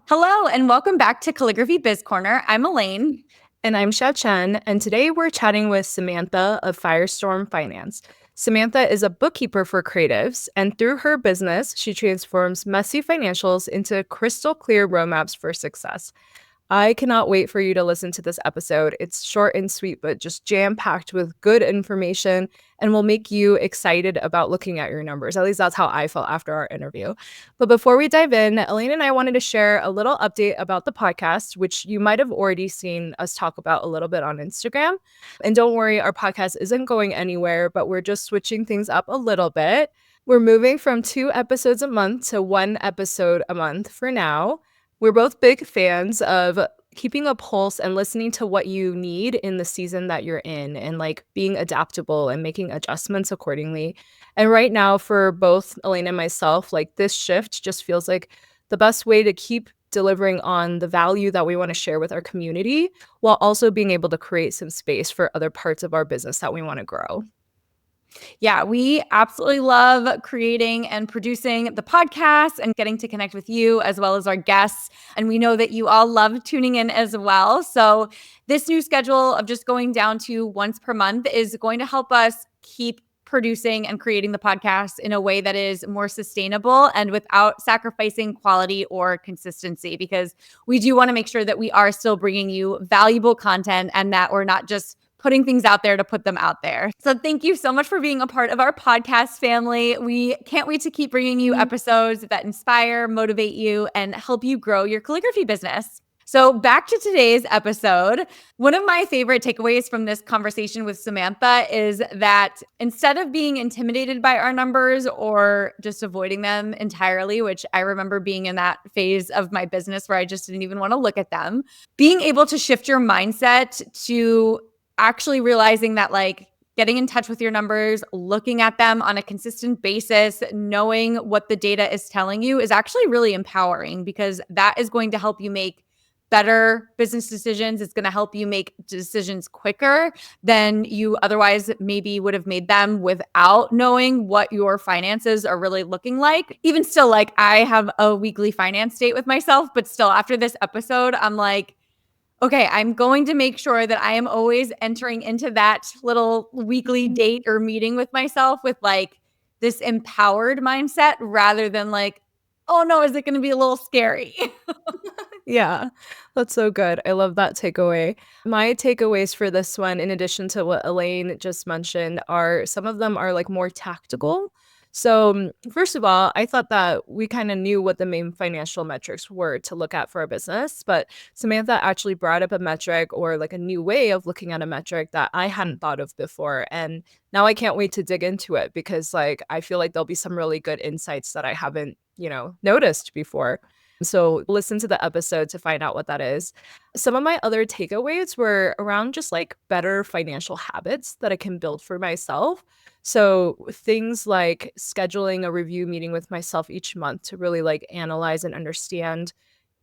Hello, and welcome back to Calligraphy Biz Corner. I'm Elaine. And I'm Xia Chen, and today we're chatting with Samantha of Firestorm Finance. Samantha is a bookkeeper for creatives, and through her business, she transforms messy financials into crystal clear roadmaps for success. I cannot wait for you to listen to this episode. It's short and sweet, but just jam-packed with good information and will make you excited about looking at your numbers. At least that's how I felt after our interview. But before we dive in, Elaine and I wanted to share a little update about the podcast, which you might have already seen us talk about a little bit on Instagram. And don't worry, our podcast isn't going anywhere, but we're just switching things up a little bit. We're moving from 2 episodes a month to 1 episode a month for now. We're both big fans of keeping a pulse and listening to what you need in the season that you're in and like being adaptable and making adjustments accordingly. And right now for both Elaine and myself, like this shift just feels like the best way to keep delivering on the value that we want to share with our community while also being able to create some space for other parts of our business that we want to grow. Yeah, we absolutely love creating and producing the podcast and getting to connect with you as well as our guests. And we know that you all love tuning in as well. So, this new schedule of just going down to once per month is going to help us keep producing and creating the podcast in a way that is more sustainable and without sacrificing quality or consistency, because we do want to make sure that we are still bringing you valuable content and that we're not just putting things out there to put them out there. So thank you so much for being a part of our podcast family. We can't wait to keep bringing you episodes that inspire, motivate you, and help you grow your calligraphy business. So back to today's episode. One of my favorite takeaways from this conversation with Samantha is that instead of being intimidated by our numbers or just avoiding them entirely, which I remember being in that phase of my business where I just didn't even want to look at them, being able to shift your mindset to actually realizing that like getting in touch with your numbers, looking at them on a consistent basis, knowing what the data is telling you is actually really empowering, because that is going to help you make better business decisions. It's going to help you make decisions quicker than you otherwise maybe would have made them without knowing what your finances are really looking like. Even still, like I have a weekly finance date with myself, but still after this episode, I'm like, okay, I'm going to make sure that I am always entering into that little weekly date or meeting with myself with like this empowered mindset rather than like, oh no, is it going to be a little scary? Yeah, that's so good. I love that takeaway. My takeaways for this one, in addition to what Elaine just mentioned, are some of them are like more tactical. So, first of all, I thought that we kind of knew what the main financial metrics were to look at for our business, but Samantha actually brought up a metric or like a new way of looking at a metric that I hadn't thought of before. And now I can't wait to dig into it because like I feel like there'll be some really good insights that I haven't, noticed before. So listen to the episode to find out what that is. Some of my other takeaways were around just like better financial habits that I can build for myself. So things like scheduling a review meeting with myself each month to really like analyze and understand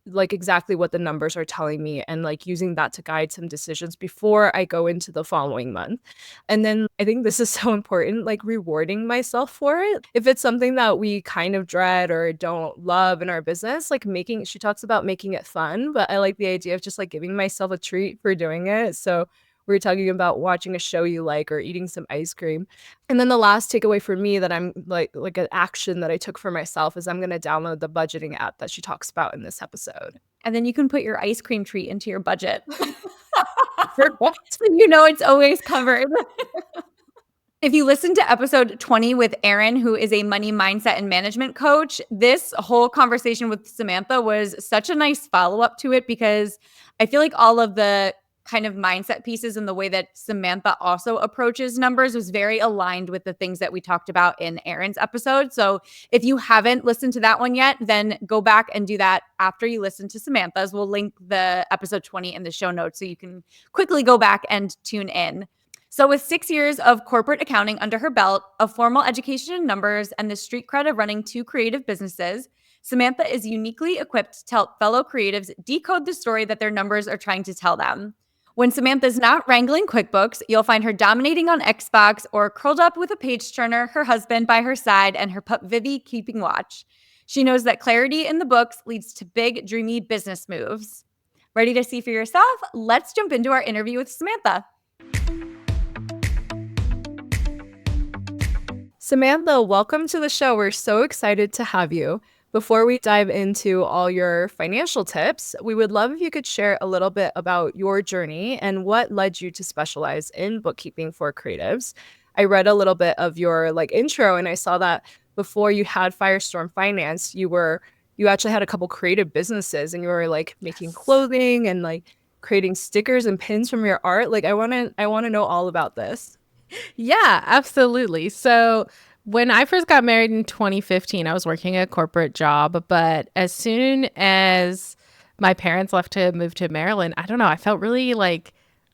like exactly what the numbers are telling me and like using that to guide some decisions before I go into the following month. And then I think this is so important, like rewarding myself for it. If it's something that we kind of dread or don't love in our business, like she talks about making it fun, but I like the idea of just like giving myself a treat for doing it. So we were talking about watching a show you like or eating some ice cream. And then the last takeaway for me that I'm like an action that I took for myself is I'm going to download the budgeting app that she talks about in this episode. And then you can put your ice cream treat into your budget. For what? You know it's always covered. If you listen to episode 20 with Erin, who is a money mindset and management coach, this whole conversation with Samantha was such a nice follow-up to it, because I feel like all of the kind of mindset pieces and the way that Samantha also approaches numbers was very aligned with the things that we talked about in Erin's episode. So if you haven't listened to that one yet, then go back and do that after you listen to Samantha's. We'll link the episode 20 in the show notes so you can quickly go back and tune in. So with 6 years of corporate accounting under her belt, a formal education in numbers, and the street cred of running 2 creative businesses, Samantha is uniquely equipped to help fellow creatives decode the story that their numbers are trying to tell them. When Samantha's not wrangling QuickBooks, you'll find her dominating on Xbox or curled up with a page turner, her husband by her side, and her pup Vivi keeping watch. She knows that clarity in the books leads to big, dreamy business moves. Ready to see for yourself? Let's jump into our interview with Samantha. Samantha, welcome to the show. We're so excited to have you. Before we dive into all your financial tips, we would love if you could share a little bit about your journey and what led you to specialize in bookkeeping for creatives. I read a little bit of your intro, and I saw that before you had Firestorm Finance, you actually had a couple creative businesses, and you were making clothing and creating stickers and pins from your art. I want to know all about this. Yeah, absolutely. So when I first got married in 2015, I was working a corporate job, but as soon as my parents left to move to Maryland, I don't know, I felt really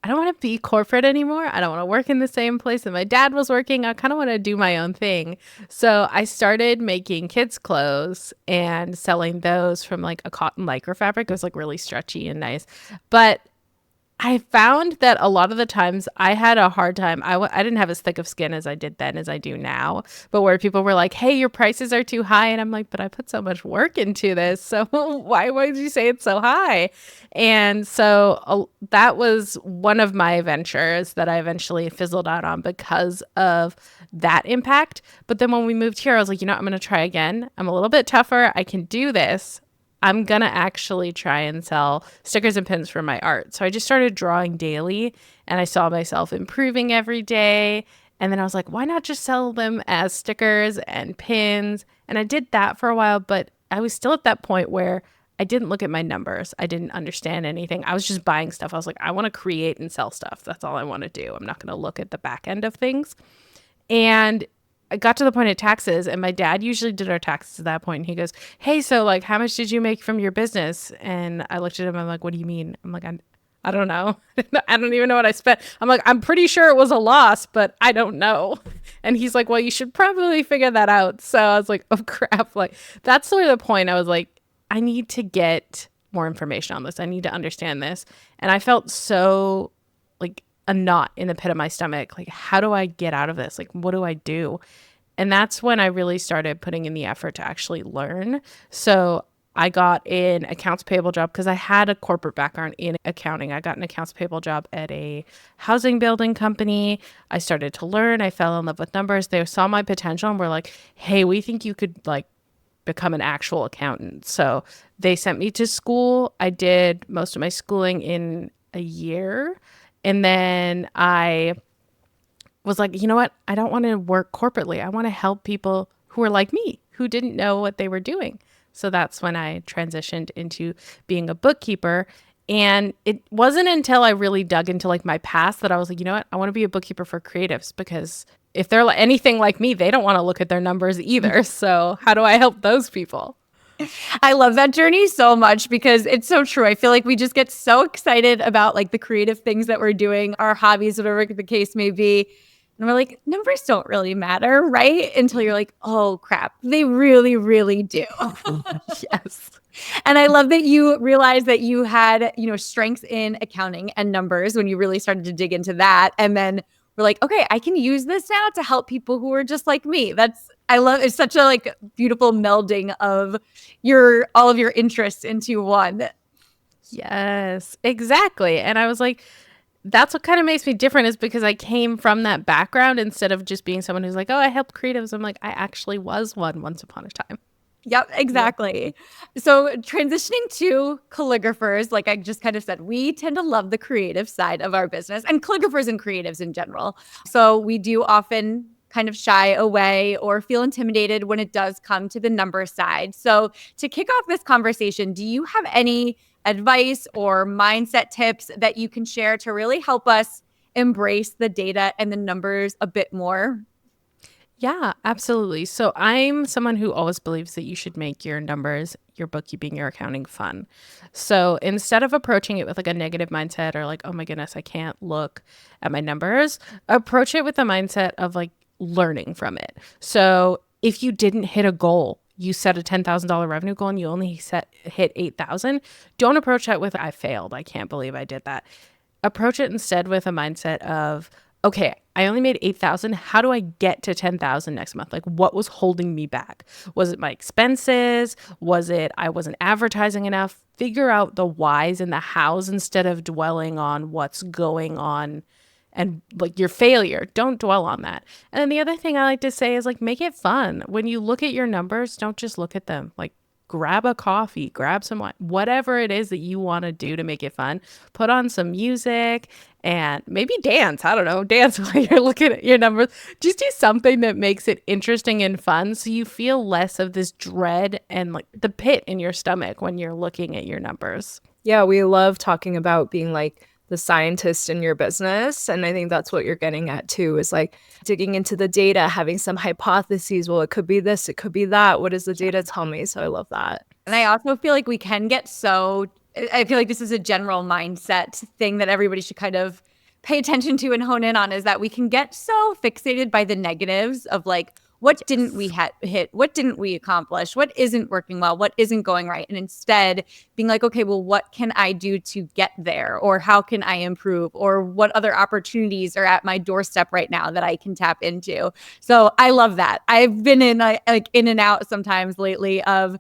I don't want to be corporate anymore. I don't want to work in the same place that my dad was working. I kind of want to do my own thing. So I started making kids' clothes and selling those from a cotton lycra fabric. It was really stretchy and nice. But I found that a lot of the times I had a hard time. I didn't have as thick of skin as I did then as I do now, but where people were like, hey, your prices are too high. And I'm like, but I put so much work into this. So why would you say it's so high? And so that was one of my ventures that I eventually fizzled out on because of that impact. But then when we moved here, I was like, I'm going to try again. I'm a little bit tougher. I can do this. I'm going to actually try and sell stickers and pins for my art. So I just started drawing daily, and I saw myself improving every day. And then I was like, why not just sell them as stickers and pins? And I did that for a while, but I was still at that point where I didn't look at my numbers. I didn't understand anything. I was just buying stuff. I was like, I want to create and sell stuff. That's all I want to do. I'm not going to look at the back end of things. And I got to the point of taxes, and my dad usually did our taxes at that point. And he goes, hey, so how much did you make from your business? And I looked at him. I'm like, what do you mean? I'm like, I don't know. I don't even know what I spent. I'm like, I'm pretty sure it was a loss, but I don't know. And he's like, well, you should probably figure that out. So I was like, oh crap. That's sort of the point. I was like, I need to get more information on this. I need to understand this. And I felt so a knot in the pit of my stomach. How do I get out of this? What do I do? And that's when I really started putting in the effort to actually learn. So I got an accounts payable job because I had a corporate background in accounting. I got an accounts payable job at a housing building company. I started to learn. I fell in love with numbers. They saw my potential and were like, hey, we think you could become an actual accountant. So they sent me to school. I did most of my schooling in a year. And then I was like, you know what? I don't want to work corporately. I want to help people who are like me, who didn't know what they were doing. So that's when I transitioned into being a bookkeeper. And it wasn't until I really dug into my past that I was like, you know what? I want to be a bookkeeper for creatives, because if they're anything like me, they don't want to look at their numbers either. So how do I help those people? I love that journey so much because it's so true. I feel like we just get so excited about the creative things that we're doing, our hobbies, whatever the case may be. And we're like, numbers don't really matter, right? Until you're like, oh crap, they really, really do. Yes. And I love that you realized that you had, strengths in accounting and numbers when you really started to dig into that. And then we're like, okay, I can use this now to help people who are just like me. I love it's such a beautiful melding of all of your interests into one. Yes, exactly. And I was like, that's what kind of makes me different, is because I came from that background instead of just being someone who's like, oh, I help creatives. I'm like, I actually was one once upon a time. Yep, exactly. Yep. So transitioning to calligraphers, like I just kind of said, we tend to love the creative side of our business, and calligraphers and creatives in general. So we do often kind of shy away or feel intimidated when it does come to the number side. So to kick off this conversation, do you have any advice or mindset tips that you can share to really help us embrace the data and the numbers a bit more? Yeah, absolutely. So I'm someone who always believes that you should make your numbers, your bookkeeping, your accounting fun. So instead of approaching it with a negative mindset or oh my goodness, I can't look at my numbers, approach it with the mindset of learning from it. So if you didn't hit a goal, you set a $10,000 revenue goal and you only hit 8,000, don't approach that with I failed. I can't believe I did that. Approach it instead with a mindset of, okay, I only made 8,000. How do I get to 10,000 next month? Like, what was holding me back? Was it my expenses? Was it I wasn't advertising enough? Figure out the whys and the hows instead of dwelling on what's going on and like your failure. Don't dwell on that. And then the other thing I like to say is like, make it fun. When you look at your numbers, don't just look at them. Like, grab a coffee, grab some wine, whatever it is that you want to do to make it fun. Put on some music and maybe dance. I don't know, dance while you're looking at your numbers. Just do something that makes it interesting and fun so you feel less of this dread and like the pit in your stomach when you're looking at your numbers. Yeah, we love talking about being like the scientist in your business. And I think that's what you're getting at too, is like digging into the data, having some hypotheses. Well, it could be this, it could be that. What does the data tell me? So I love that. And I also feel like we can get I feel like this is a general mindset thing that everybody should kind of pay attention to and hone in on, is that we can get so fixated by the negatives of like, what didn't we hit? What didn't we accomplish? What isn't working well? What isn't going right? And instead being like, okay, well, what can I do to get there? Or how can I improve? Or what other opportunities are at my doorstep right now that I can tap into? So I love that. I've been in and out sometimes lately of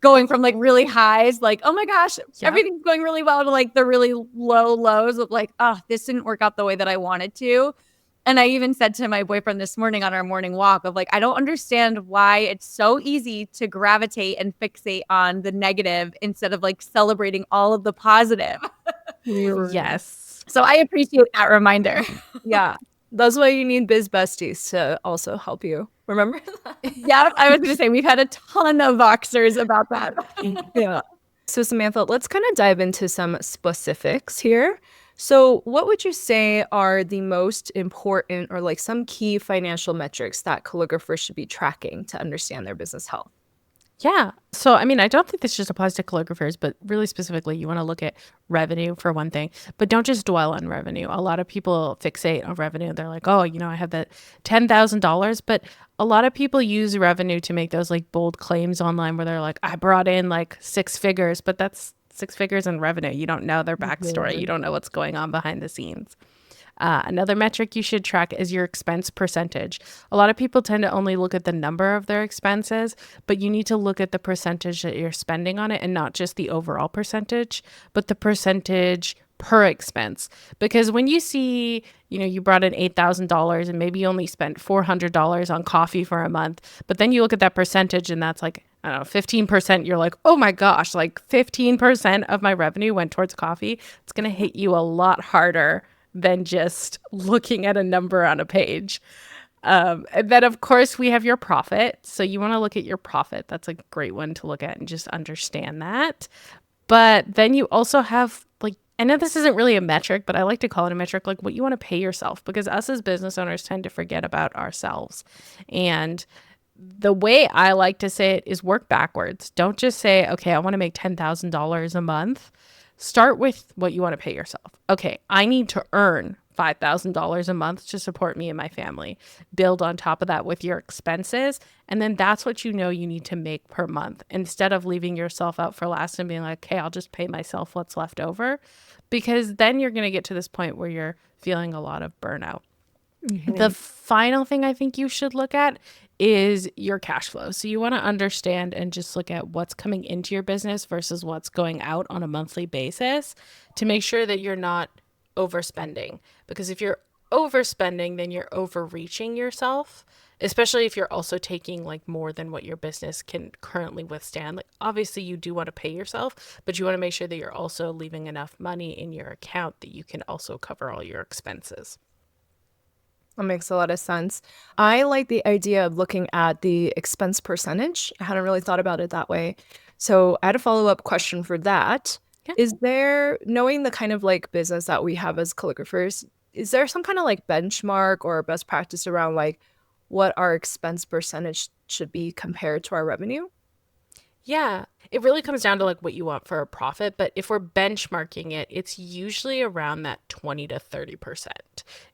going from like really highs, like, oh my gosh, everything's going really well, to like the really low lows of like, oh, this didn't work out the way that I wanted to. And I even said to my boyfriend this morning on our morning walk of like, I don't understand why it's so easy to gravitate and fixate on the negative instead of like celebrating all of the positive. Yes. So I appreciate that reminder. Yeah. That's why you need biz besties to also help you. Remember that? Yeah, I was going to say, we've had a ton of Voxers about that. Yeah. So Samantha, let's kind of dive into some specifics here. So what would you say are the most important or like some key financial metrics that calligraphers should be tracking to understand their business health? Yeah. So, I mean, I don't think this just applies to calligraphers, but really specifically, you want to look at revenue for one thing, but don't just dwell on revenue. A lot of people fixate on revenue. They're like, oh, I have that $10,000, but a lot of people use revenue to make those like bold claims online where they're like, I brought in like 6 figures, but that's 6 figures in revenue. You don't know their backstory. You don't know what's going on behind the scenes. Another metric you should track is your expense percentage. A lot of people tend to only look at the number of their expenses, but you need to look at the percentage that you're spending on it, and not just the overall percentage, but the percentage per expense. Because when you see, you brought in $8,000 and maybe you only spent $400 on coffee for a month, but then you look at that percentage and that's like, I don't know, 15%, you're like, oh my gosh, like 15% of my revenue went towards coffee. It's going to hit you a lot harder than just looking at a number on a page. And then, of course, we have your profit. So you want to look at your profit. That's a great one to look at and just understand that. But then you also have I know this isn't really a metric, but I like to call it a metric, like what you want to pay yourself, because us as business owners tend to forget about ourselves. And the way I like to say it is work backwards. Don't just say, okay, I want to make $10,000 a month. Start with what you want to pay yourself. Okay, I need to earn $5,000 a month to support me and my family. Build on top of that with your expenses. And then that's what you need to make per month, instead of leaving yourself out for last and being like, okay, I'll just pay myself what's left over. Because then you're going to get to this point where you're feeling a lot of burnout. Mm-hmm. The final thing I think you should look at is your cash flow. So you want to understand and just look at what's coming into your business versus what's going out on a monthly basis to make sure that you're not overspending. Because if you're overspending, then you're overreaching yourself, especially if you're also taking like more than what your business can currently withstand. Like obviously you do want to pay yourself, but you want to make sure that you're also leaving enough money in your account that you can also cover all your expenses. That makes a lot of sense. I like the idea of looking at the expense percentage. I hadn't really thought about it that way. So I had a follow-up question for that. Yeah. Is there, knowing the kind of like business that we have as calligraphers, is there some kind of like benchmark or best practice around like what our expense percentage should be compared to our revenue? Yeah, it really comes down to like what you want for a profit. But if we're benchmarking it, it's usually around that 20 to 30%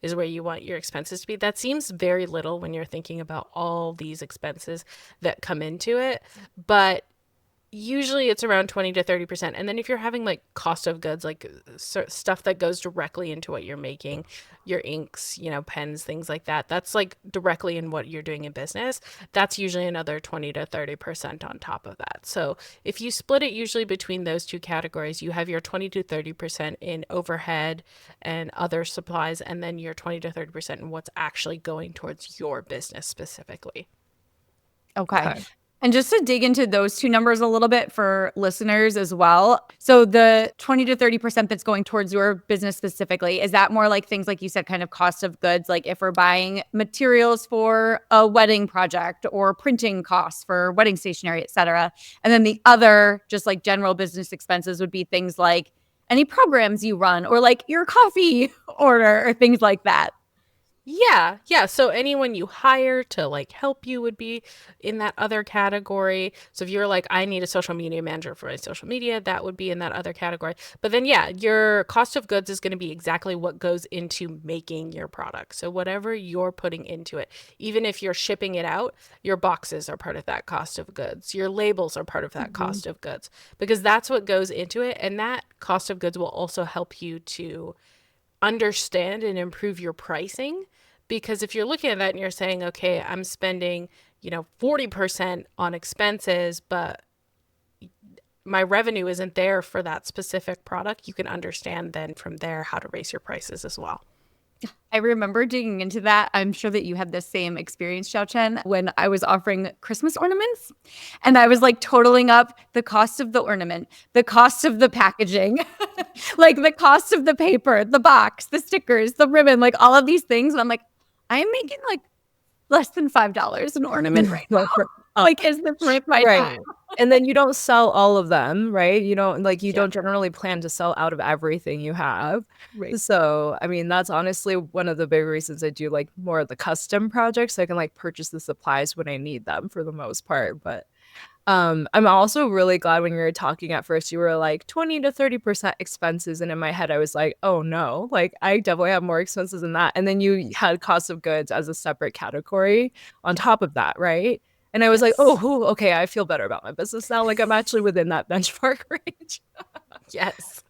is where you want your expenses to be. That seems very little when you're thinking about all these expenses that come into it. But Usually it's around 20 to 30%. And then if you're having like cost of goods, like stuff that goes directly into what you're making, your inks, pens, things like that, that's like directly in what you're doing in business. That's usually another 20 to 30% on top of that. So if you split it usually between those two categories, you have your 20 to 30% in overhead and other supplies, and then your 20 to 30% in what's actually going towards your business specifically. Okay. And just to dig into those two numbers a little bit for listeners as well. So the 20 to 30% that's going towards your business specifically, is that more like things like you said, kind of cost of goods, like if we're buying materials for a wedding project or printing costs for wedding stationery, et cetera. And then the other just like general business expenses would be things like any programs you run or like your coffee order or things like that. Yeah. So anyone you hire to like help you would be in that other category. So if you're like, I need a social media manager for my social media, that would be in that other category. But then, yeah, your cost of goods is going to be exactly what goes into making your product. So whatever you're putting into it, even if you're shipping it out, your boxes are part of that cost of goods. Your labels are part of that cost of goods, because that's what goes into it. And that cost of goods will also help you to understand and improve your pricing. Because if you're looking at that and you're saying, okay, I'm spending, 40% on expenses, but my revenue isn't there for that specific product, you can understand then from there how to raise your prices as well. I remember digging into that. I'm sure that you had the same experience, Xiao Chen, when I was offering Christmas ornaments. And I was like totaling up the cost of the ornament, the cost of the packaging, like the cost of the paper, the box, the stickers, the ribbon, like all of these things. And I'm like, I'm making like less than $5 an ornament right now. Like, is this worth my time? And then you don't sell all of them, right? You don't don't generally plan to sell out of everything you have. Right. So, I mean, that's honestly one of the big reasons I do like more of the custom projects. So I can like purchase the supplies when I need them for the most part. But I'm also really glad when you were talking at first, you were like 20 to 30% expenses. And in my head, I was like, oh no, like I definitely have more expenses than that. And then you had cost of goods as a separate category on top of that, right? And I was like, oh, okay, I feel better about my business now. Like I'm actually within that benchmark range. Yes.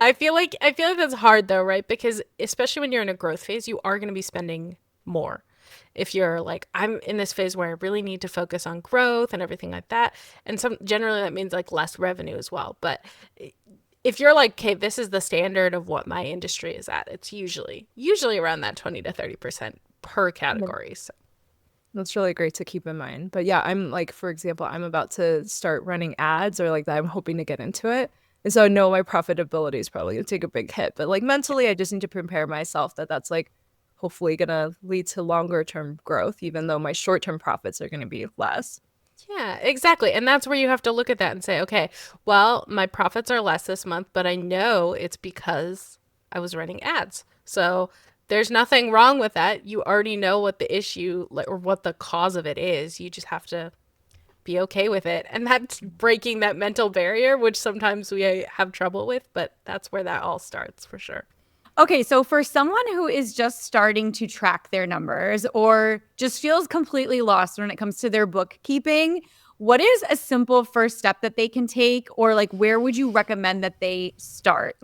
I feel like that's hard though, right? Because especially when you're in a growth phase, you are going to be spending more. If you're like, I'm in this phase where I really need to focus on growth and everything like that. And generally that means like less revenue as well. But if you're like, okay, this is the standard of what my industry is at, it's usually around that 20 to 30% per category. So that's really great to keep in mind. But yeah, I'm like, for example, I'm about to start running ads or like that. I'm hoping to get into it. And so I know my profitability is probably going to take a big hit. But like mentally, I just need to prepare myself that that's like hopefully going to lead to longer term growth, even though my short term profits are going to be less. Yeah, exactly. And that's where you have to look at that and say, okay, well, my profits are less this month, but I know it's because I was running ads. So there's nothing wrong with that. You already know what the issue or what the cause of it is. You just have to be okay with it. And that's breaking that mental barrier, which sometimes we have trouble with, but that's where that all starts for sure. Okay, so for someone who is just starting to track their numbers or just feels completely lost when it comes to their bookkeeping, what is a simple first step that they can take, or like where would you recommend that they start?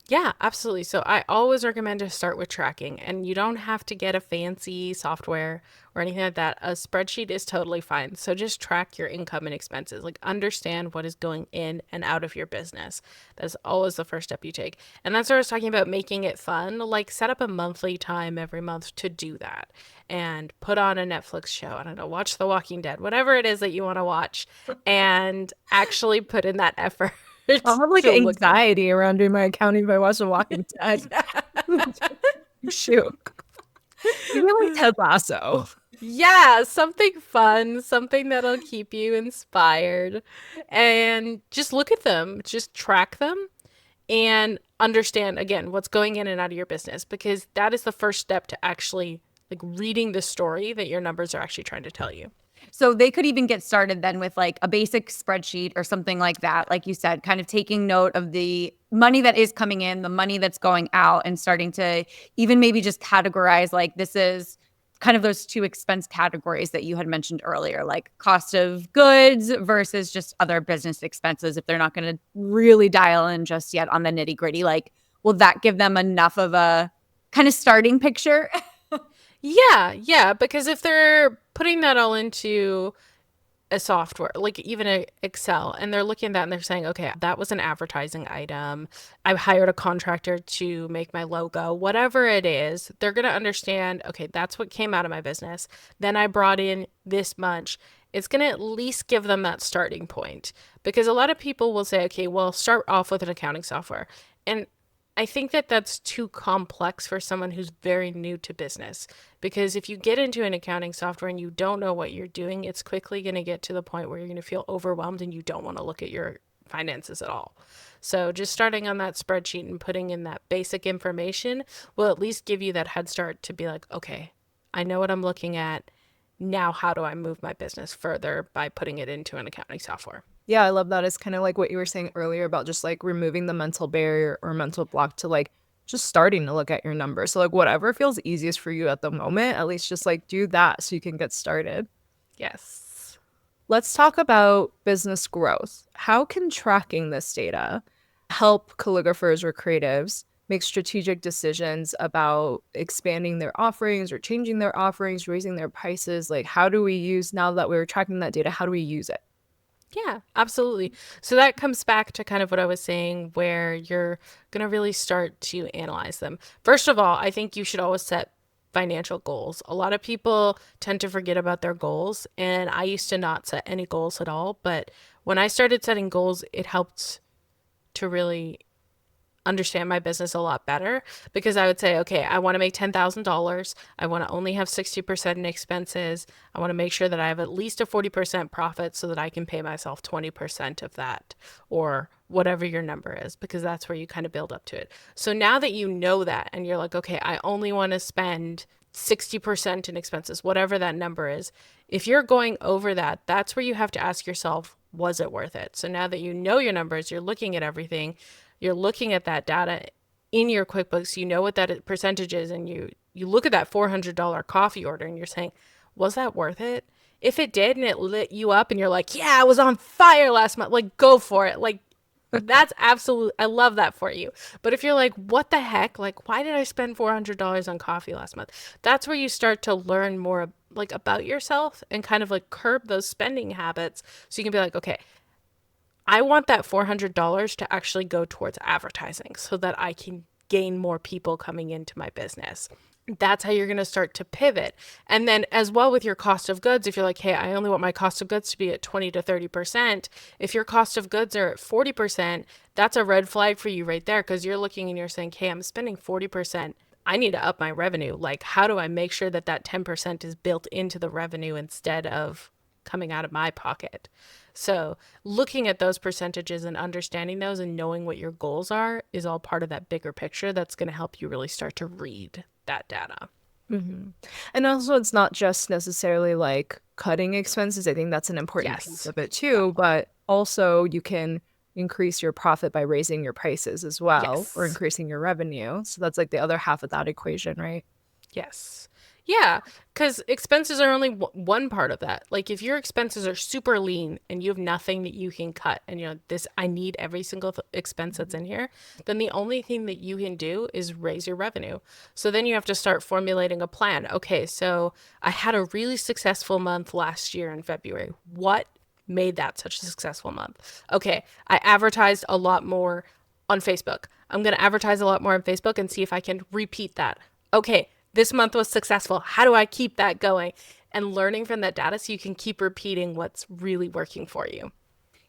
Yeah, absolutely. So I always recommend to start with tracking, and you don't have to get a fancy software or anything like that. A spreadsheet is totally fine. So just track your income and expenses, like understand what is going in and out of your business. That's always the first step you take. And that's what I was talking about, making it fun. Like set up a monthly time every month to do that and put on a Netflix show. I don't know, watch The Walking Dead, whatever it is that you want to watch, and actually put in that effort. I'll have like anxiety around doing my accounting if I watch The Walking Dead. Shoot. Maybe like Ted Lasso. Yeah, something fun, something that'll keep you inspired. And just look at them, just track them and understand, again, what's going in and out of your business, because that is the first step to actually like reading the story that your numbers are actually trying to tell you. So they could even get started then with like a basic spreadsheet or something like that. Like you said, kind of taking note of the money that is coming in, the money that's going out, and starting to even maybe just categorize like this is kind of those two expense categories that you had mentioned earlier, like cost of goods versus just other business expenses, if they're not going to really dial in just yet on the nitty gritty, like, will that give them enough of a kind of starting picture? Yeah, because if they're putting that all into a software, like even a Excel, and they're looking at that and they're saying, okay, that was an advertising item. I hired a contractor to make my logo, whatever it is, they're going to understand, okay, that's what came out of my business. Then I brought in this much. It's going to at least give them that starting point, because a lot of people will say, okay, well, start off with an accounting software. And I think that that's too complex for someone who's very new to business, because if you get into an accounting software and you don't know what you're doing, it's quickly going to get to the point where you're going to feel overwhelmed and you don't want to look at your finances at all. So just starting on that spreadsheet and putting in that basic information will at least give you that head start to be like, okay, I know what I'm looking at. Now, how do I move my business further by putting it into an accounting software? Yeah, I love that. It's kind of like what you were saying earlier about just like removing the mental barrier or mental block to like just starting to look at your numbers. So like whatever feels easiest for you at the moment, at least just like do that so you can get started. Yes. Let's talk about business growth. How can tracking this data help calligraphers or creatives make strategic decisions about expanding their offerings or changing their offerings, raising their prices? Like, how do we use, now that we're tracking that data, how do we use it? Yeah, absolutely. So that comes back to kind of what I was saying, where you're going to really start to analyze them. First of all, I think you should always set financial goals. A lot of people tend to forget about their goals, and I used to not set any goals at all. But when I started setting goals, it helped to really understand my business a lot better, because I would say, okay, I want to make $10,000. I want to only have 60% in expenses. I want to make sure that I have at least a 40% profit so that I can pay myself 20% of that, or whatever your number is, because that's where you kind of build up to it. So now that you know that and you're like, okay, I only want to spend 60% in expenses, whatever that number is. If you're going over that, that's where you have to ask yourself, was it worth it? So now that you know your numbers, you're looking at everything, you're looking at that data in your QuickBooks, you know what that percentage is, and you look at that $400 coffee order and you're saying, was that worth it? If it did and it lit you up and you're like, yeah, I was on fire last month, like, go for it. Like, that's absolute. I love that for you. But if you're like, what the heck? Like, why did I spend $400 on coffee last month? That's where you start to learn more like about yourself and kind of like curb those spending habits. So you can be like, okay, I want that $400 to actually go towards advertising so that I can gain more people coming into my business. That's how you're going to start to pivot. And then as well with your cost of goods, if you're like, hey, I only want my cost of goods to be at 20 to 30%. If your cost of goods are at 40%, that's a red flag for you right there, because you're looking and you're saying, hey, I'm spending 40%. I need to up my revenue. Like, how do I make sure that that 10% is built into the revenue instead of coming out of my pocket? So looking at those percentages and understanding those and knowing what your goals are is all part of that bigger picture that's going to help you really start to read that data. Mm-hmm. And also, it's not just necessarily like cutting expenses. I think that's an important piece of it too. But also, you can increase your profit by raising your prices as well, or increasing your revenue. So that's like the other half of that equation, right? Yes. Yeah, because expenses are only one part of that. Like, if your expenses are super lean and you have nothing that you can cut, and you know, this, I need every single expense that's in here, then the only thing that you can do is raise your revenue. So then you have to start formulating a plan. Okay, so I had a really successful month last year in February. What made that such a successful month? Okay, I advertised a lot more on Facebook. I'm going to advertise a lot more on Facebook and see if I can repeat that. Okay, this month was successful. How do I keep that going? And learning from that data so you can keep repeating what's really working for you.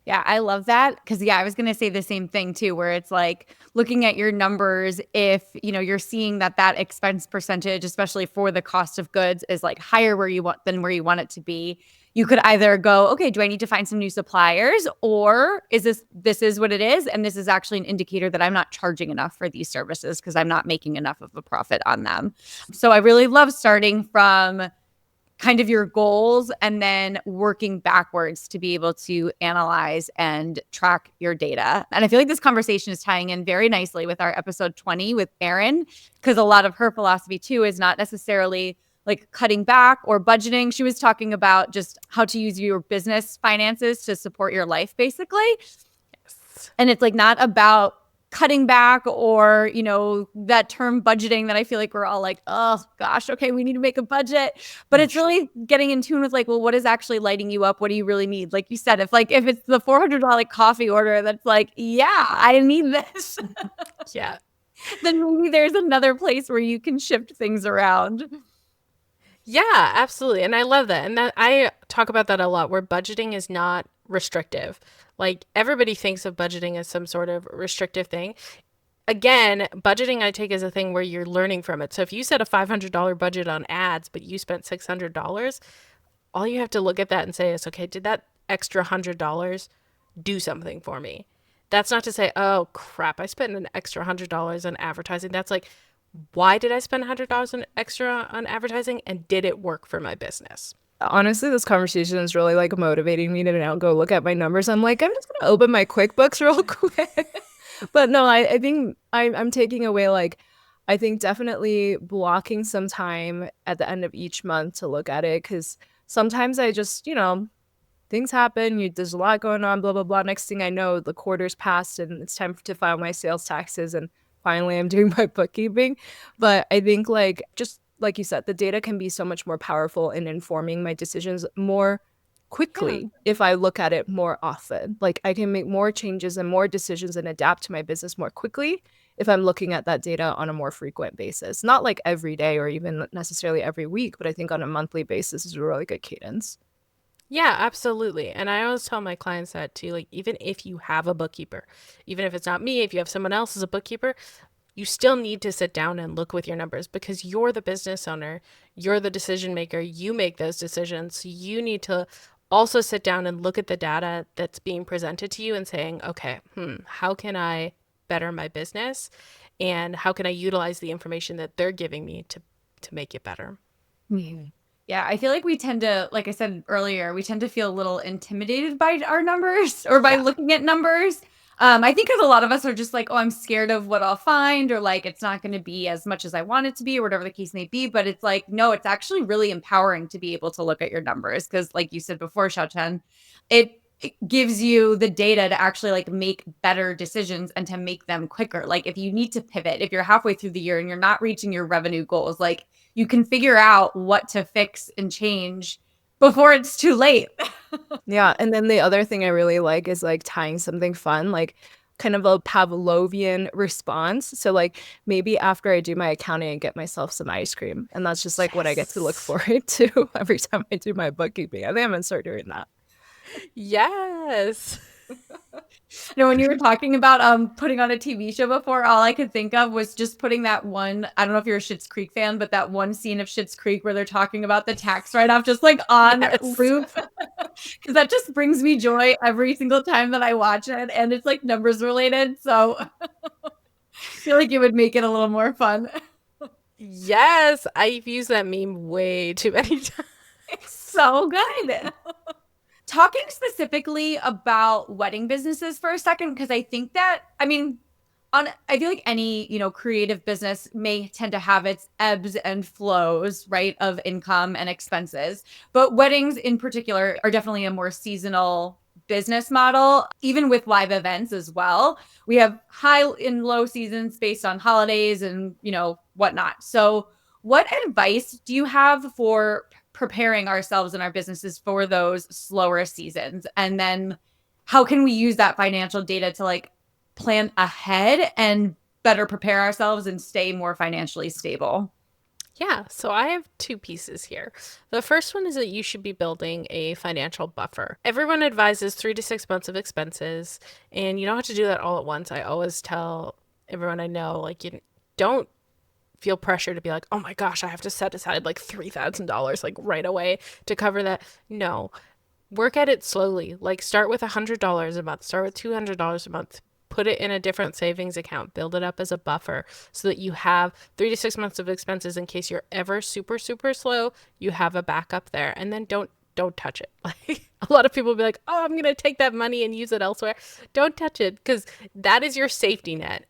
Yeah, I love that, because I was going to say the same thing too, where it's like looking at your numbers. If you're seeing that expense percentage, especially for the cost of goods, is like higher where you want it to be, you could either go, okay, do I need to find some new suppliers, or is this is what it is, and this is actually an indicator that I'm not charging enough for these services because I'm not making enough of a profit on them. So I really love starting from kind of your goals and then working backwards to be able to analyze and track your data. And I feel like this conversation is tying in very nicely with our episode 20 with Erin, because a lot of her philosophy too is not necessarily like cutting back or budgeting. She was talking about just how to use your business finances to support your life, basically. Yes. And it's like not about cutting back or, that term budgeting that I feel like we're all like, oh gosh, okay, we need to make a budget. But it's really getting in tune with like, well, what is actually lighting you up? What do you really need? Like you said, if it's the $400 coffee order that's like, yeah, I need this. Yeah. Then maybe there's another place where you can shift things around. Yeah, absolutely. And I love that. And that I talk about that a lot, where budgeting is not restrictive. Like everybody thinks of budgeting as some sort of restrictive thing. Again, budgeting I take as a thing where you're learning from it. So if you set a $500 budget on ads, but you spent $600, all you have to look at that and say is, okay, did that extra $100 do something for me? That's not to say, oh crap, I spent an extra $100 on advertising. That's like, why did I spend $100 on extra on advertising, and did it work for my business? Honestly, this conversation is really like motivating me to now go look at my numbers. I'm like, I'm just gonna open my QuickBooks real quick. But no, I think I'm taking away like, I think definitely blocking some time at the end of each month to look at it, because sometimes I just, things happen. There's a lot going on, blah, blah, blah. Next thing I know, the quarter's passed and it's time to file my sales taxes. And finally, I'm doing my bookkeeping. But I think like, just like you said, the data can be so much more powerful in informing my decisions more quickly if I look at it more often. Like I can make more changes and more decisions and adapt to my business more quickly if I'm looking at that data on a more frequent basis. Not like every day or even necessarily every week, but I think on a monthly basis is a really good cadence. Yeah, absolutely. And I always tell my clients that too. Like, even if you have a bookkeeper, even if it's not me, if you have someone else as a bookkeeper, you still need to sit down and look with your numbers, because you're the business owner, you're the decision maker, you make those decisions. So you need to also sit down and look at the data that's being presented to you and saying, okay, how can I better my business? And how can I utilize the information that they're giving me to make it better? Yeah, I feel like we tend to, like I said earlier, we tend to feel a little intimidated by our numbers or by looking at numbers. I think because a lot of us are just like, oh, I'm scared of what I'll find, or like it's not going to be as much as I want it to be, or whatever the case may be. But it's like, no, it's actually really empowering to be able to look at your numbers, because, like you said before, Xiaochen, it gives you the data to actually like make better decisions and to make them quicker. Like if you need to pivot, if you're halfway through the year and you're not reaching your revenue goals, like you can figure out what to fix and change before it's too late. Yeah. And then the other thing I really like is like tying something fun, like kind of a Pavlovian response. So like maybe after I do my accounting, I get myself some ice cream. And that's just like what I get to look forward to every time I do my bookkeeping. I think I'm going to start doing that. Yes. When you were talking about putting on a TV show before, all I could think of was just putting that one, I don't know if you're a Schitt's Creek fan, but that one scene of Schitt's Creek where they're talking about the tax write-off just like on loop. Because that just brings me joy every single time that I watch it, and it's like numbers related. So I feel like it would make it a little more fun. Yes, I've used that meme way too many times. It's so good. Talking specifically about wedding businesses for a second, because I think that, I feel like any, creative business may tend to have its ebbs and flows, right, of income and expenses. But weddings in particular are definitely a more seasonal business model, even with live events as well. We have high and low seasons based on holidays and, whatnot. So what advice do you have for preparing ourselves and our businesses for those slower seasons? And then how can we use that financial data to like plan ahead and better prepare ourselves and stay more financially stable? Yeah, so I have two pieces here. The first one is that you should be building a financial buffer. Everyone advises 3 to 6 months of expenses, and you don't have to do that all at once. I always tell everyone I know, like, you don't feel pressure to be like, oh my gosh, I have to set aside like $3,000 like right away to cover that. No, work at it slowly. Like start with $100 a month, start with $200 a month, put it in a different savings account, build it up as a buffer so that you have 3 to 6 months of expenses in case you're ever super, super slow, you have a backup there. And then don't touch it. Like a lot of people will be like, oh, I'm going to take that money and use it elsewhere. Don't touch it, because that is your safety net.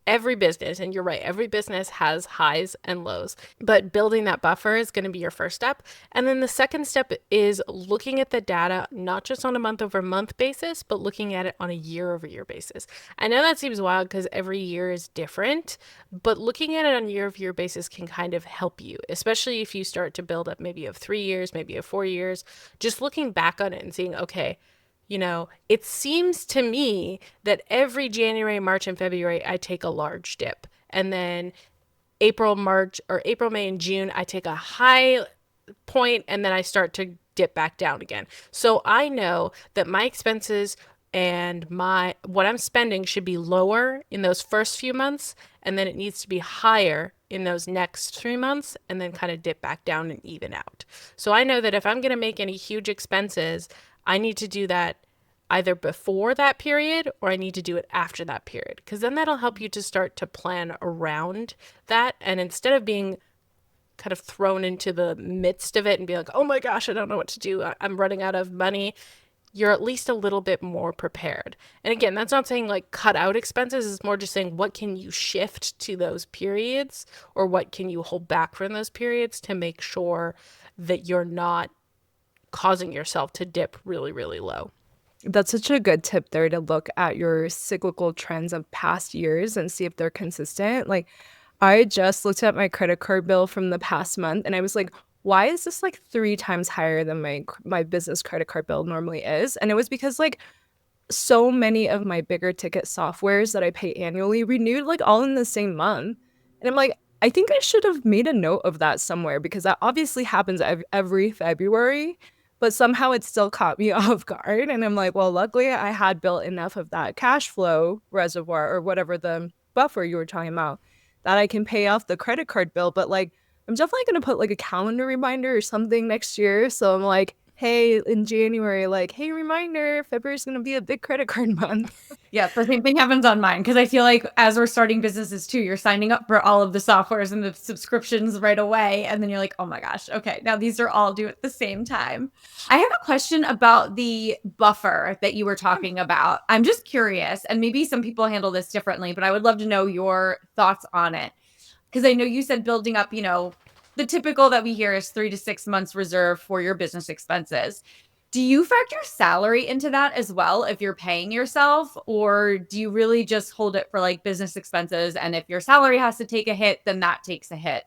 every business, and you're right, every business has highs and lows, but building that buffer is going to be your first step. And then the second step is looking at the data, not just on a month over month basis, but looking at it on a year over year basis. I know that seems wild because every year is different, but looking at it on a year over year basis can kind of help you, especially if you start to build up, maybe you have 3 years, maybe you have 4 years, just looking back on it and seeing, okay, it seems to me that every January, March, and February, I take a large dip. And then April, May, and June, I take a high point, and then I start to dip back down again. So I know that my expenses and what I'm spending should be lower in those first few months, and then it needs to be higher in those next 3 months, and then kind of dip back down and even out. So I know that if I'm going to make any huge expenses, I need to do that either before that period or I need to do it after that period, because then that'll help you to start to plan around that. And instead of being kind of thrown into the midst of it and be like, oh my gosh, I don't know what to do, I'm running out of money, you're at least a little bit more prepared. And again, that's not saying like cut out expenses. It's more just saying what can you shift to those periods, or what can you hold back from those periods to make sure that you're not causing yourself to dip really, really low. That's such a good tip there, to look at your cyclical trends of past years and see if they're consistent. Like, I just looked at my credit card bill from the past month and I was like, why is this like 3 times higher than my business credit card bill normally is? And it was because like so many of my bigger ticket softwares that I pay annually renewed like all in the same month. And I'm like, I think I should have made a note of that somewhere, because that obviously happens every February, but somehow it still caught me off guard. And I'm like, well, luckily I had built enough of that cash flow reservoir, or whatever the buffer you were talking about, that I can pay off the credit card bill. But like, I'm definitely going to put like a calendar reminder or something next year. So I'm like, hey, in January, like, hey, reminder, February's going to be a big credit card month. Yeah, the same thing happens on mine, because I feel like as we're starting businesses too, you're signing up for all of the softwares and the subscriptions right away. And then you're like, oh my gosh, okay, now these are all due at the same time. I have a question about the buffer that you were talking about. I'm just curious, and maybe some people handle this differently, but I would love to know your thoughts on it. Because I know you said building up, the typical that we hear is 3 to 6 months reserve for your business expenses. Do you factor salary into that as well if you're paying yourself, or do you really just hold it for like business expenses? And if your salary has to take a hit, then that takes a hit.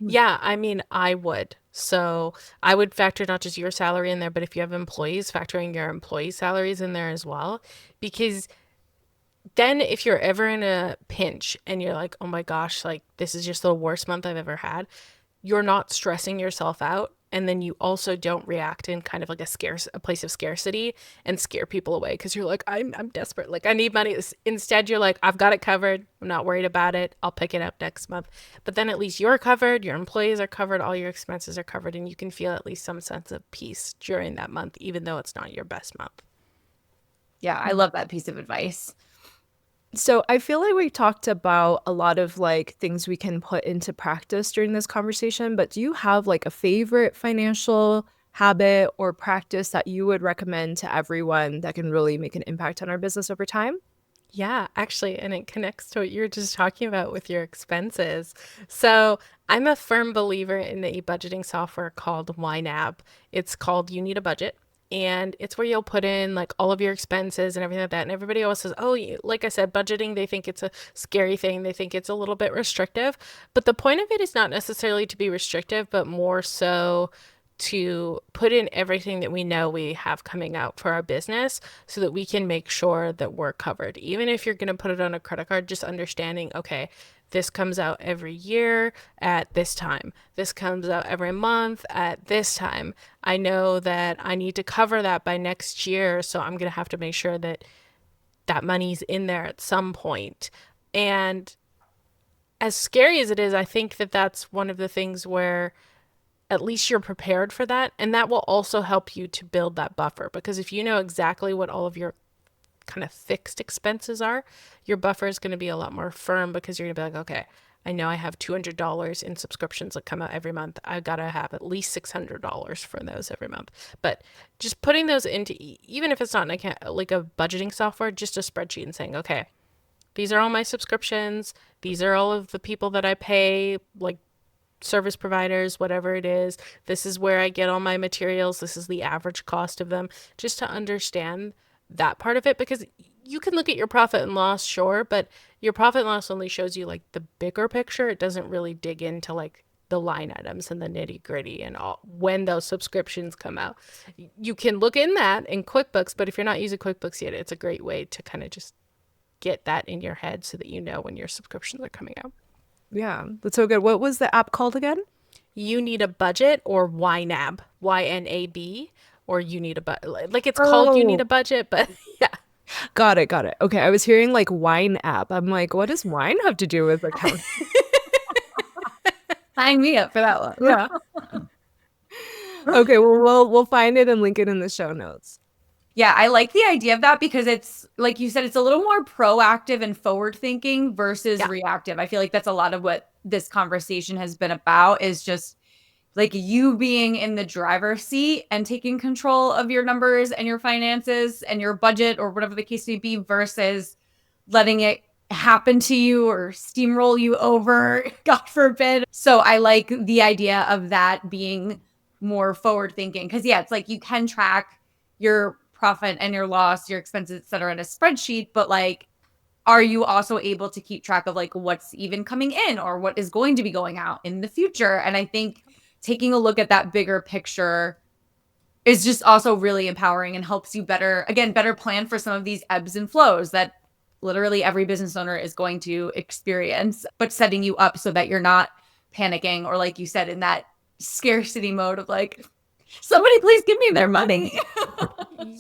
Yeah, I mean, I would. So I would factor not just your salary in there, but if you have employees, factoring your employee salaries in there as well. Because then if you're ever in a pinch and you're like, oh my gosh, like this is just the worst month I've ever had, you're not stressing yourself out. And then you also don't react in kind of like a place of scarcity and scare people away, because you're like, I'm desperate, like I need money. Instead, you're like, I've got it covered. I'm not worried about it. I'll pick it up next month. But then at least you're covered, your employees are covered, all your expenses are covered, and you can feel at least some sense of peace during that month, even though it's not your best month. Yeah, I love that piece of advice. So I feel like we talked about a lot of like things we can put into practice during this conversation, but do you have like a favorite financial habit or practice that you would recommend to everyone that can really make an impact on our business over time? Yeah, actually, and it connects to what you were just talking about with your expenses. So I'm a firm believer in a budgeting software called YNAB. It's called You Need a Budget. And it's where you'll put in like all of your expenses and everything like that. And everybody always says, oh, like I said, budgeting, they think it's a scary thing. They think it's a little bit restrictive. But the point of it is not necessarily to be restrictive, but more so to put in everything that we know we have coming out for our business so that we can make sure that we're covered. Even if you're going to put it on a credit card, just understanding, okay, this comes out every year at this time. This comes out every month at this time. I know that I need to cover that by next year, so I'm going to have to make sure that that money's in there at some point. And as scary as it is, I think that that's one of the things where at least you're prepared for that. And that will also help you to build that buffer, because if you know exactly what all of your kind of fixed expenses are, your buffer is going to be a lot more firm, because you're going to be like, okay, I know I have $200 in subscriptions that come out every month. I've got to have at least $600 for those every month. But just putting those into, even if it's not like a budgeting software, just a spreadsheet, and saying, okay, these are all my subscriptions. These are all of the people that I pay, like service providers, whatever it is. This is where I get all my materials. This is the average cost of them, just to understand that part of it, because you can look at your profit and loss, sure, but your profit and loss only shows you like the bigger picture. It doesn't really dig into like the line items and the nitty gritty and all when those subscriptions come out. You can look in that in QuickBooks, but if you're not using QuickBooks yet, it's a great way to kind of just get that in your head so that you know when your subscriptions are coming out. Yeah, that's so good. What was the app called again? You Need a Budget, or YNAB, YNAB, or You Need a Budget. Like it's called You Need a Budget, but yeah. Got it. Okay, I was hearing like wine app. I'm like, what does wine have to do with accounting? Sign me up for that one. Yeah. Okay, well, we'll find it and link it in the show notes. Yeah, I like the idea of that because it's, like you said, it's a little more proactive and forward thinking versus reactive. I feel like that's a lot of what this conversation has been about, is just like you being in the driver's seat and taking control of your numbers and your finances and your budget or whatever the case may be, versus letting it happen to you or steamroll you over, God forbid. So I like the idea of that being more forward thinking, because it's like you can track your profit and your loss, your expenses, et cetera, in a spreadsheet, but like, are you also able to keep track of like what's even coming in or what is going to be going out in the future? And I think taking a look at that bigger picture is just also really empowering and helps you better plan for some of these ebbs and flows that literally every business owner is going to experience, but setting you up so that you're not panicking or, like you said, in that scarcity mode of like, somebody please give me their money.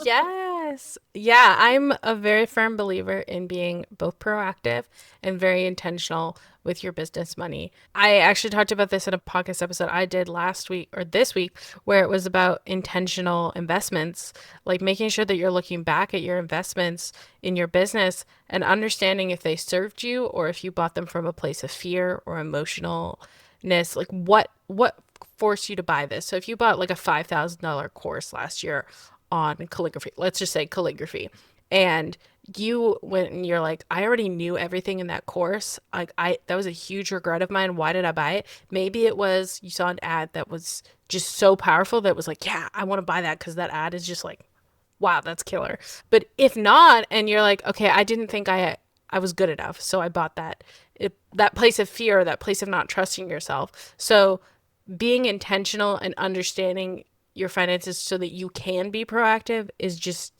Yes. Yeah, I'm a very firm believer in being both proactive and very intentional with your business money. I actually talked about this in a podcast episode I did last week or this week, where it was about intentional investments, like making sure that you're looking back at your investments in your business and understanding if they served you or if you bought them from a place of fear or emotionalness. Like what forced you to buy this? So if you bought like a $5,000 course last year on calligraphy, let's just say calligraphy, and you went and you're like, I already knew everything in that course. Like that was a huge regret of mine. Why did I buy it? Maybe it was you saw an ad that was just so powerful that was like, yeah, I want to buy that because that ad is just like, wow, that's killer. But if not, and you're like, okay, I didn't think I was good enough, so I bought that. That place of fear, that place of not trusting yourself. So being intentional and understanding your finances so that you can be proactive is just,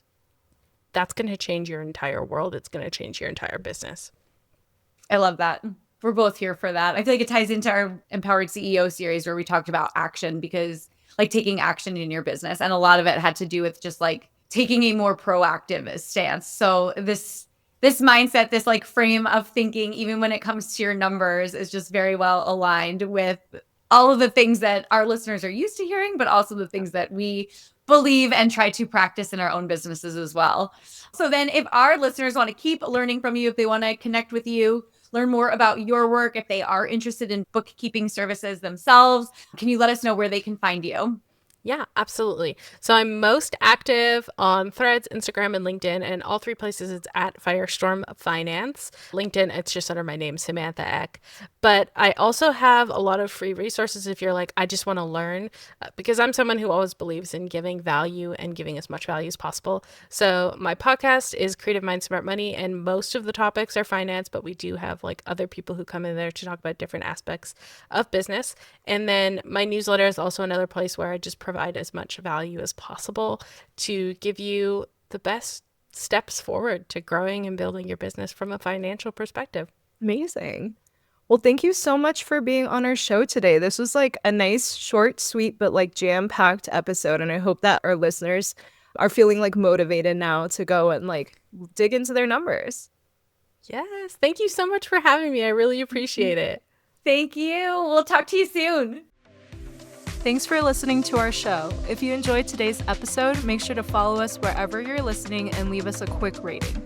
that's going to change your entire world. It's going to change your entire business. I love that. We're both here for that. I feel like it ties into our Empowered CEO series where we talked about action, because like taking action in your business, and a lot of it had to do with just like taking a more proactive stance. So this mindset, this like frame of thinking, even when it comes to your numbers, is just very well aligned with all of the things that our listeners are used to hearing, but also the things that we believe and try to practice in our own businesses as well. So then if our listeners want to keep learning from you, if they want to connect with you, learn more about your work, if they are interested in bookkeeping services themselves, can you let us know where they can find you? Yeah, absolutely. So I'm most active on Threads, Instagram, and LinkedIn, and all three places it's at Firestorm Finance. LinkedIn, it's just under my name, Samantha Eck. But I also have a lot of free resources if you're like, I just want to learn, because I'm someone who always believes in giving value and giving as much value as possible. So my podcast is Creative Mind, Smart Money, and most of the topics are finance, but we do have like other people who come in there to talk about different aspects of business. And then my newsletter is also another place where I just provide as much value as possible to give you the best steps forward to growing and building your business from a financial perspective. Amazing. Well, thank you so much for being on our show today. This was like a nice, short, sweet, but like jam-packed episode. And I hope that our listeners are feeling like motivated now to go and like dig into their numbers. Yes. Thank you so much for having me. I really appreciate it. Thank you. We'll talk to you soon. Thanks for listening to our show. If you enjoyed today's episode, make sure to follow us wherever you're listening and leave us a quick rating.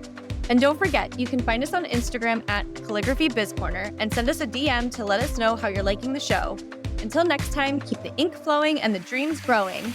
And don't forget, you can find us on Instagram at Calligraphy Biz Corner and send us a DM to let us know how you're liking the show. Until next time, keep the ink flowing and the dreams growing.